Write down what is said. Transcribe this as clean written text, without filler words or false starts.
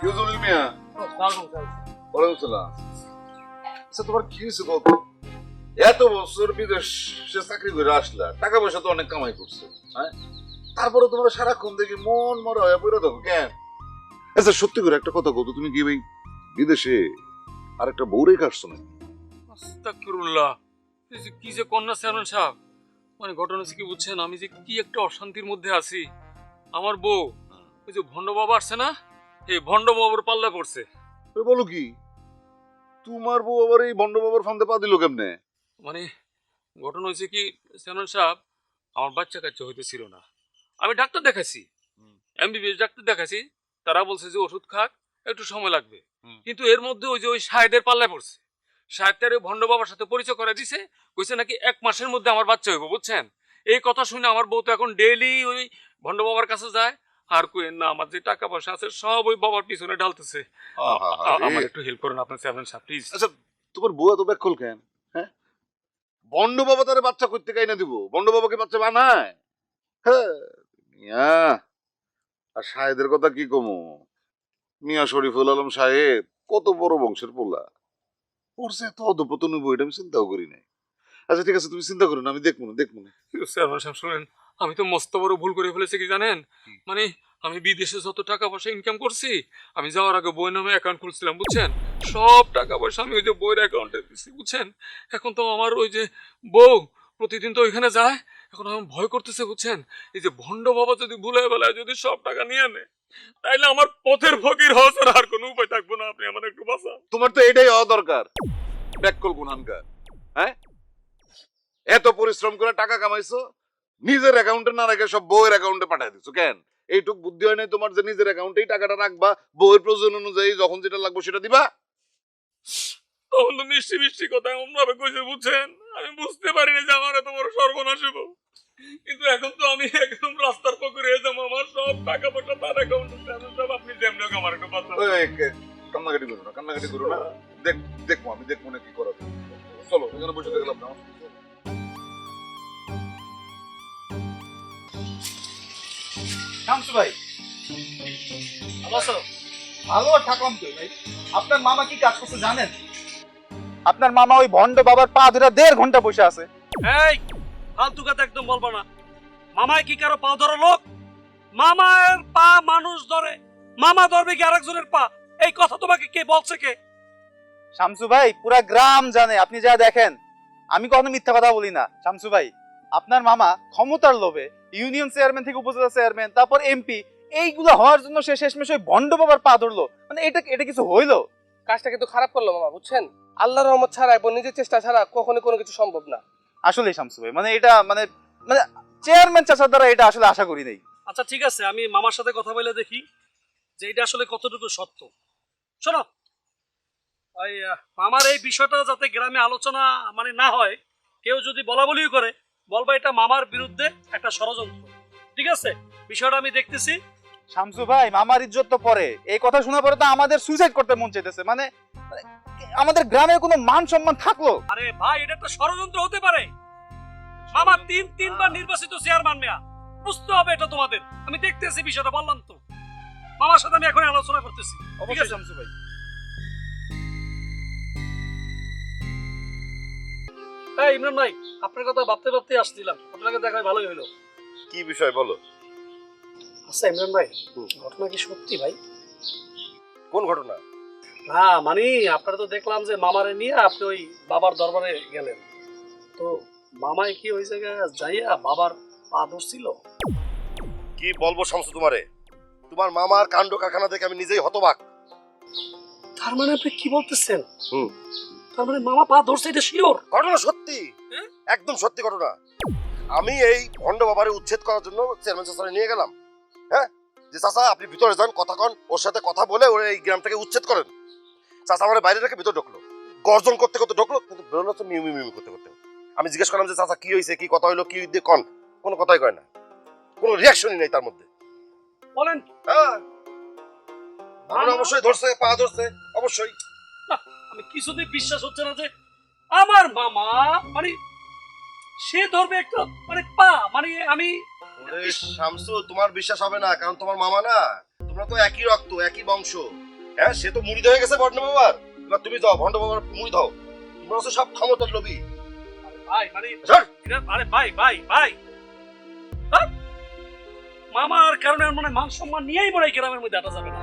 ইউজুল মিয়া ওয়ালাইকুম সালাম। আচ্ছা তোমার কি হয়েছে কত? এত বছর বিদেশে চাকরি করে আসলা, টাকা পয়সা তো অনেক কামাই করছো, হ্যাঁ? তারপরে তোমার সারাক্ষণ দেখি মন মরা হয়ে পড়ে থাকো কেন? আচ্ছা সত্যি করে একটা কথা বলতো, তুমি কি ওই বিদেশে আর একটা বউ রেখে আসছো না? আস্তাগফিরুল্লাহ, এই যে কি যে কন্যা চেয়ারম্যান সাহেব, মানে ঘটনা হচ্ছে কি বুঝছেন, আমি যে কি একটা অশান্তির মধ্যে আছি। আমার বউ ওই যে ভণ্ড বাবা আসছে না, এই ভণ্ড বাবার পাল্লা পড়ছে। ওই বলো কি, তোমার বউ আবার এই ভণ্ড বাবার ফান্দে পা দিল কেমনে? মানে ঘটনা হয়েছে কি চেয়ারম্যান সাহেব, আমার বাচ্চা কাচ্চা হইতেছিল না। আমি ডাক্তার দেখাইছি, এমবিবিএস ডাক্তার দেখাইছি, তারা বলছে যে ওষুধ খাক, একটু সময় লাগবে। কিন্তু এর মধ্যে ওই যে ওই শাহেদের পাল্লায় পড়ছে। সাহেবটার ওই ভণ্ড বাবার সাথে পরিচয় করে দিছে, কইছে নাকি 1 মাসের মধ্যে আমার বাচ্চা হইব, বুঝছেন? এই কথা শুনে আমার বউ তো এখন ডেইলি ওই ভণ্ড বাবার কাছে যায়। আর কইেন না, আমার যে টাকা পয়সা আছে সব ওই বাবার পিছনে ঢালতেছে। আমার একটু হেল্প করেন আপনার চেয়ারম্যান সাহেব প্লিজ। আচ্ছা তোমার বউ এত ব্যাকল কেন? হ্যাঁ, ভণ্ড বাবা তারে বাচ্চা করতে কাইনা দিব? ভণ্ড বাবাকে বাচ্চা বানায়? হ্যাঁ মিয়া, আর সাহেদের কথা কি কমু? মিয়া শরীফুল আলম সাহেব কত বড় বংশের পোলা, ওর যে এত অধপতন হইব এটা আমি চিন্তাও করি নাই। আচ্ছা ঠিক আছে, তুমি চিন্তা করো না, আমি দেখবো না দেখবো না। চেয়ারম্যান সাহেব শুনেন, আমি তো মস্ত বড় ভুল করে ফেলেছি কি জানেন? মানে আমি বিদেশে যত টাকা পয়সা ইনকাম করছি, আমি যাওয়ার আগে বই নামে অ্যাকাউন্ট খুলছিলাম, বুঝছেন? সব টাকা পয়সা আমি ওই যে বইয়ের অ্যাকাউন্টে দিচ্ছি, বুঝছেন? এখন তো আমার ওই যে বউ প্রতিদিন তো ওইখানে যায়, এখন আমার ভয় করতেছে, বুঝছেন? এই যে ভণ্ড বাবা যদি ভুলায় বেলায় যদি সব টাকা নিয়ে নেয়, তাইলে আমার পথের ফকির হওয়া ছাড়া আর কোনো উপায় থাকবো না। আপনি আমার একটু বাঁচান। তোমার তো এটাই হওয়া দরকার, ব্যাককল গুনানকার। হ্যাঁ, এত পরিশ্রম করে টাকা কামাইছো, নিজের অ্যাকাউন্টে না রেখে সব বউয়ের অ্যাকাউন্টে পাঠিয়ে দিছো কেন? এইটুক বুদ্ধি হয় নাই তোমার যে নিজের অ্যাকাউন্টেই টাকাটা রাখবা, বউয়ের প্রয়োজন অনুযায়ী যখন যেটা লাগবে সেটা দিবা? তখন তো মিষ্টি মিষ্টি কথা এমন ভাবে কইছে, বুঝছেন? আমি বুঝতে পারিনি যে আমার এত বড় সর্বনাশ হইব। কিন্তু এখন তো আমি একদম রাস্তার পকরে হয়ে যাবো, আমার সব টাকা পয়সা তার অ্যাকাউন্টে। সব আপনি যেমন হোক আমার একটু বাঁচান। ওই, কান্নাকাটি করো না, কান্নাকাটি করো না। দেখবো আমি, দেখবো না কি করা যায়। চলো এখানে বসে দেখলাম না। শামসু ভাই ভালো আছো? ভালো আর থাকলাম তো ভাই। আপনার মামা কি কাজ করছে জানেন? আপনার মামা ওই ভণ্ড বাবার পা ধরে 1.5 ঘন্টা বসে আছে। এই ফালতু কথা একদম বলবো না। মামায় কি কারো পা ধরো লোক? মামার পা মানুষ ধরে, মামা ধরবে কি আরেকজনের পা? এই কথা তোমাকে কে বলছে? কে? শামসু ভাই পুরা গ্রাম জানে, আপনি যা দেখেন। আমি কখনো মিথ্যা কথা বলি না। শামসু ভাই, আপনার মামা ক্ষমতার লোভে ইউনিয়ন চেয়ারম্যান থেকে উপজেলা চেয়ারম্যান, তারপর এমপি, এইগুলো হওয়ার জন্য সে শেষমেশ ওই ভণ্ড বাবার পা ধরলো। মানে এটা কিছু হইলো? কাজটা কিন্তু খারাপ করলো মামা, বুঝছেন? আল্লাহর রহমত ছাড়া এবং নিজের চেষ্টা ছাড়া কখনো কোনো কিছু সম্ভব না। আসলে শামসু ভাই, মানে এটা মানে মানে চেয়ারম্যান চাচার দ্বারা এটা আসলে আশা করি নাই। আচ্ছা ঠিক আছে, আমি মামার সাথে কথা বলে দেখি যে এটা আসলে কতটুকু সত্য। শোনো, ওই মামার এই বিষয়টা যাতে গ্রামে আলোচনা মানে না হয়, কেউ যদি বলা বলিও করে, বলবা এটা মামার বিরুদ্ধে একটা ষড়যন্ত্র। ঠিক আছে, বিষয়টা আমি দেখতেছি। শামসু ভাই, মামার ইজ্জত তো পরে, এই কথা শোনার পরে তো আমাদের সুইসাইড করতে মন চাইতেছে। মানে আমাদের গ্রামের কোনো মান সম্মান থাকলো? আরে ভাই, এটা একটা ষড়যন্ত্র হতে পারে। মামা তিনবার নির্বাচিত চেয়ারম্যান, মেয়া বুঝতে হবে এটা তোমাদের। আমি দেখতেছি বিষয়টা, বললাম তো। মামার সাথে আমি এখন আলোচনা করতেছি। ঠিক অবশ্যই আছে শামসু ভাই। এই ইমরান ভাই, আপনার কথা ভাবতে ভাবতে আসছিলাম, আপনাকে দেখা ভালোই হলো। কি বিষয় বলো? আচ্ছা ইমরান ভাই, ঘটনা কি সত্যি ভাই? কোন ঘটনা? না মানে আপনারা তো দেখলাম যে মামারে নিয়ে আপনি ওই বাবার দরবারে গেলেন, তো মামাই কি ওই জায়গায় যাইয়া বাবার পা ধরছিল? কি বলবো শামসু তোমারে, তোমার মামার কাণ্ড কারখানা দেখে আমি নিজেই হতবাক। তার মানে আপনি কি বলতেছেন? তার মানে মামা পা ধরছে, এটা শিওর? ঘটনা সত্যি, হ্যাঁ? একদম সত্যি ঘটনা। আমি এই ভণ্ড বাবারে উচ্ছেদ করার জন্য চেয়ারম্যান চাচারে নিয়ে গেলাম। হ্যাঁ, যে চাচা আপনি ভিতরে যান, কথা কন, ওর সাথে কথা বলে ওর এই গ্রাম থেকে উচ্ছেদ করেন। চাচা আমার বাইরে রেখে ভিতরে ঢুকলো, গর্জন করতে করতে ঢুকলো, কিন্তু বেরোলো তো মিউ মিউ করতে করতে। আমি জিজ্ঞেস করলাম যে চাচা কি হয়েছে, কি কথা হইলো, কি দিয়ে কন, কোনো কথাই কয় না, কোনো রিয়াকশনই নেই তার মধ্যে। বলেন। হ্যাঁ, অবশ্যই ধরছে, পা ধরছে অবশ্যই। আমি কিছুতেই বিশ্বাস হচ্ছে না যে আমার মামা মানে সে ধরবে একটা মানে পা, মানে আমি। শামসু, তোমার বিশ্বাস হবে না, কারণ তোমার মামা না, তোমরা তো একই রক্ত, একই বংশ। হ্যাঁ সে তো মুড়ি হয়ে গেছে ভণ্ড বাবার, এবার তুমি যাও ভণ্ড বাবার মুড়ি দাও। তোমরা হচ্ছে সব ক্ষমতার লোভী। ভাই মানে সর। আরে ভাই ভাই ভাই হ্যাঁ? মামার কারণে মানে মান সম্মান নিয়েই মনে হয় গ্রামের মধ্যে আটা যাবে না।